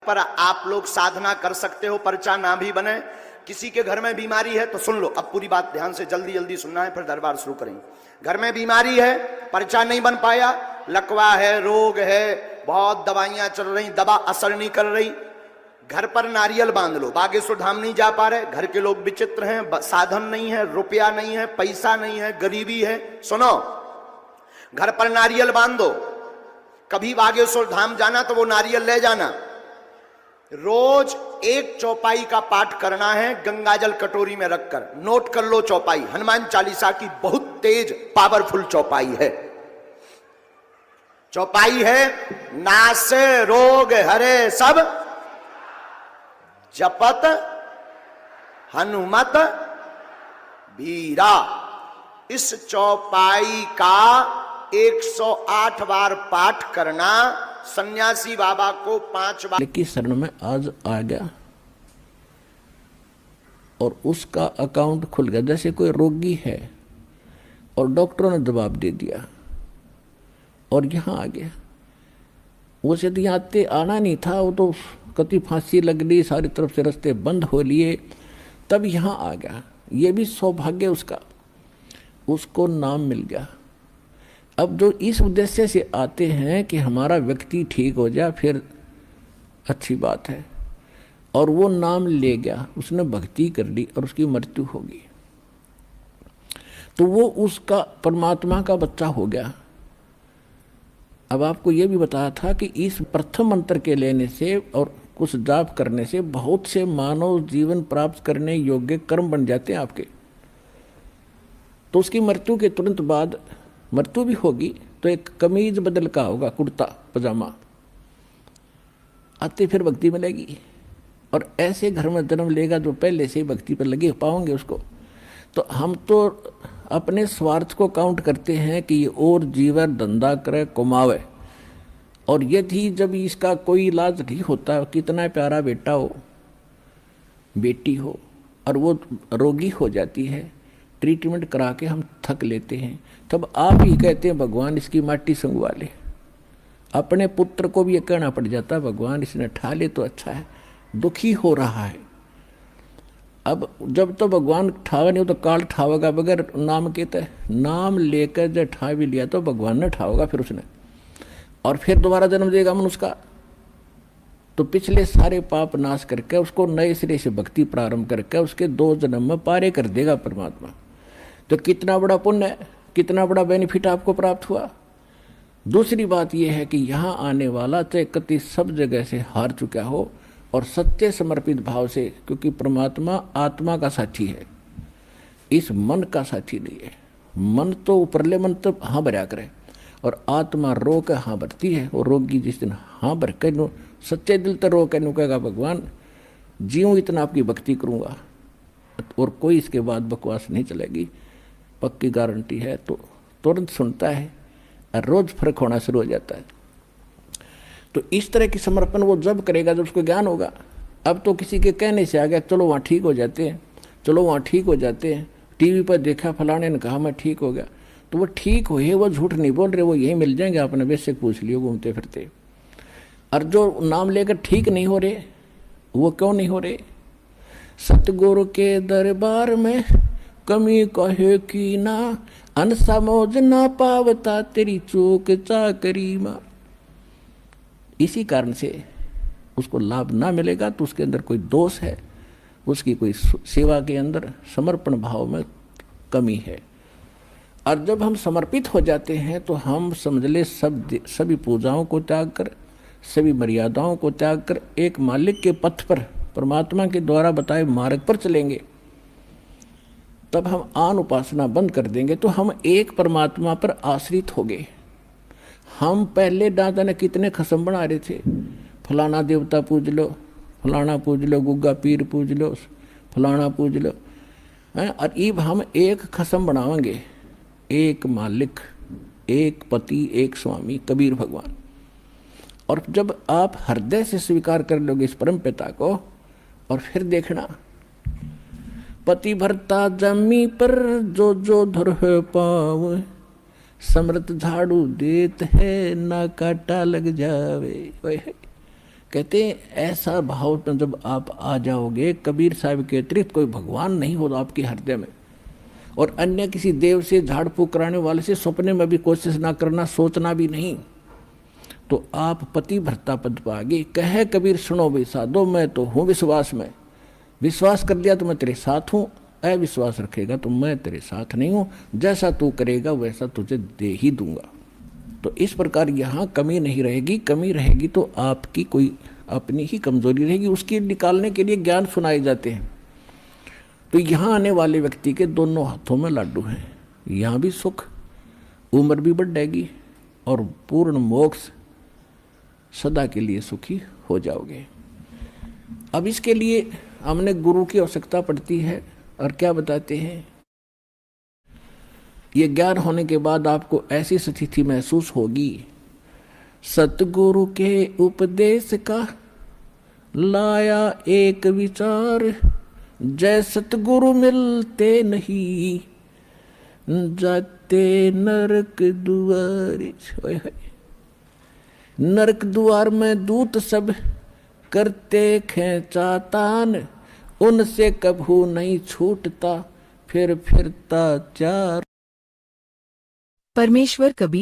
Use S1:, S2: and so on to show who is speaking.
S1: पर आप लोग साधना कर सकते हो, पर्चा ना भी बने। किसी के घर में बीमारी है तो सुन लो, अब पूरी बात ध्यान से जल्दी जल्दी सुनना है, फिर दरबार शुरू करेंगे। घर में बीमारी है, पर्चा नहीं बन पाया, लकवा है, रोग है, बहुत दवाइयां चल रही, दवा असर नहीं कर रही, घर पर नारियल बांध लो। बागेश्वर धाम नहीं जा पा रहे, घर के लोग विचित्र हैं, साधन नहीं है, रुपया नहीं है, पैसा नहीं है, गरीबी है, सुनो, घर पर नारियल बांध दो। कभी बागेश्वर धाम जाना तो वो नारियल ले जाना। रोज एक चौपाई का पाठ करना है, गंगाजल कटोरी में रखकर। नोट कर लो चौपाई, हनुमान चालीसा की बहुत तेज पावरफुल चौपाई है। चौपाई है, नासे रोग हरे सब जपत हनुमत बीरा। इस चौपाई का 108 बार पाठ करना। सन्यासी बाबा को 5 बार
S2: की शरण में आज आ गया और उसका अकाउंट खुल गया। जैसे कोई रोगी है और डॉक्टरों ने जवाब दे दिया और यहाँ आ गया। उसे तो यहाँ आना नहीं था, वो तो कति फांसी लग ली, सारी तरफ से रास्ते बंद हो लिए, तब यहाँ आ गया। ये भी सौभाग्य उसका, उसको नाम मिल गया। अब जो इस उद्देश्य से आते हैं कि हमारा व्यक्ति ठीक हो जाए, फिर अच्छी बात है, और वो नाम ले गया, उसने भक्ति कर ली और उसकी मृत्यु होगी, तो वो उसका परमात्मा का बच्चा हो गया। अब आपको ये भी बताया था कि इस प्रथम मंत्र के लेने से और कुछ जाप करने से बहुत से मानव जीवन प्राप्त करने योग्य कर्म बन जाते हैं आपके। तो उसकी मृत्यु के तुरंत बाद मृत्यु भी होगी तो एक कमीज बदल का होगा, कुर्ता पजामा, आते फिर भक्ति मिलेगी। और ऐसे घर में जन्म लेगा जो पहले से ही भक्ति पर लगे पाओगे उसको। तो हम तो अपने स्वार्थ को काउंट करते हैं कि ये और जीवन धंधा करे, कमावे, और यदि जब इसका कोई इलाज नहीं होता, कितना प्यारा बेटा हो बेटी हो और वो रोगी हो जाती है, ट्रीटमेंट करा के हम थक लेते हैं, तब आप ही कहते हैं भगवान इसकी माटी संगवा ले। अपने पुत्र को भी ये कहना पड़ जाता है भगवान इसने ठा ले तो अच्छा है, दुखी हो रहा है। अब जब तो भगवान ठावा नहीं हो तो काल ठावेगा बगैर नाम के। तय नाम लेकर जब ठा भी लिया तो भगवान ने ठावेगा फिर उसने, और फिर दोबारा जन्म देगा मनुष्य का। तो पिछले सारे पाप नाश करके उसको नए सिरे से भक्ति प्रारंभ करके उसके 2 जन्म में पारे कर देगा परमात्मा। तो कितना बड़ा पुण्य है, कितना बड़ा बेनिफिट आपको प्राप्त हुआ। दूसरी बात यह है कि यहाँ आने वाला चाहे कति सब जगह से हार चुका हो और सत्य समर्पित भाव से, क्योंकि परमात्मा आत्मा का साथी है, इस मन का साथी नहीं है। मन तो ऊपरले मन तो हाँ भरा करे और आत्मा रो के हाँ भरती है। और रोगी जिस दिन हाँ भर के नो सच्चे दिल तो रो के नु कहेगा भगवान जीऊँ इतना आपकी भक्ति करूँगा, और कोई इसके बाद बकवास नहीं चलेगी, पक्की गारंटी है। तो तुरंत सुनता है और रोज फर्क होना शुरू हो जाता है। तो इस तरह की समर्पण वो जब करेगा जब उसको ज्ञान होगा। अब तो किसी के कहने से आ गया चलो वहाँ ठीक हो जाते हैं, चलो वहाँ ठीक हो जाते हैं, टीवी पर देखा फलाने ने कहा मैं ठीक हो गया, तो वो ठीक हुए, वो झूठ नहीं बोल रहे, वो यही मिल जाएंगे। आपने बेशक पूछ लियो घूमते फिरते। और जो नाम लेकर ठीक नहीं हो रहे, वो क्यों नहीं हो रहे? सतगुरु के दरबार में कमी कहे की ना, अनसमोज ना पावता तेरी चूक चाकरी माँ। इसी कारण से उसको लाभ ना मिलेगा तो उसके अंदर कोई दोष है, उसकी कोई सेवा के अंदर समर्पण भाव में कमी है। और जब हम समर्पित हो जाते हैं तो हम समझ ले सभी पूजाओं को त्याग कर, सभी मर्यादाओं को त्याग कर एक मालिक के पथ पर, परमात्मा के द्वारा बताए मार्ग पर चलेंगे। तब हम आन उपासना बंद कर देंगे तो हम एक परमात्मा पर आश्रित हो गए। हम पहले ना जाने कितने खसम बना रहे थे, फलाना देवता पूज लो, फलाना पूज लो, गुग्गा पीर पूज लो, फलाना पूज लो, और अब हम एक खसम बनाएंगे, एक मालिक, एक पति, एक स्वामी, कबीर भगवान। और जब आप हृदय से स्वीकार कर लोगे इस परम पिता को, और फिर देखना पति भरता जमी पर जो जो धर पाव, समृत झाड़ू देत है ना काटा लग जावे। कहते हैं ऐसा भाव में जब आप आ जाओगे, कबीर साहब के अतिरिक्त कोई भगवान नहीं होगा आपके हृदय में, और अन्य किसी देव से झाड़ फूक कराने वाले से सपने में भी कोशिश ना करना, सोचना भी नहीं, तो आप पति भरता पद पाओगे। कहे कबीर सुनो भाई साधो, मैं तो हूँ विश्वास में, विश्वास कर दिया तो मैं तेरे साथ हूँ, अविश्वास रखेगा तो मैं तेरे साथ नहीं हूँ, जैसा तू करेगा वैसा तुझे दे ही दूंगा। तो इस प्रकार यहाँ कमी नहीं रहेगी, कमी रहेगी तो आपकी कोई अपनी ही कमजोरी रहेगी, उसकी निकालने के लिए ज्ञान सुनाए जाते हैं। तो यहाँ आने वाले व्यक्ति के दोनों हाथों में लाडू हैं, यहाँ भी सुख, उम्र भी बढ़ेगी और पूर्ण मोक्ष, सदा के लिए सुखी हो जाओगे। अब इसके लिए हमने गुरु की आवश्यकता पड़ती है, और क्या बताते हैं, ये ज्ञान होने के बाद आपको ऐसी स्थिति महसूस होगी, सतगुरु के उपदेश का लाया एक विचार, जय सतगुरु मिलते नहीं जाते नरक दुआर। नरक द्वार में दूत सब करते खेचातान, उनसे कभू नहीं छूटता फिर फिरता चार।
S3: परमेश्वर कबीर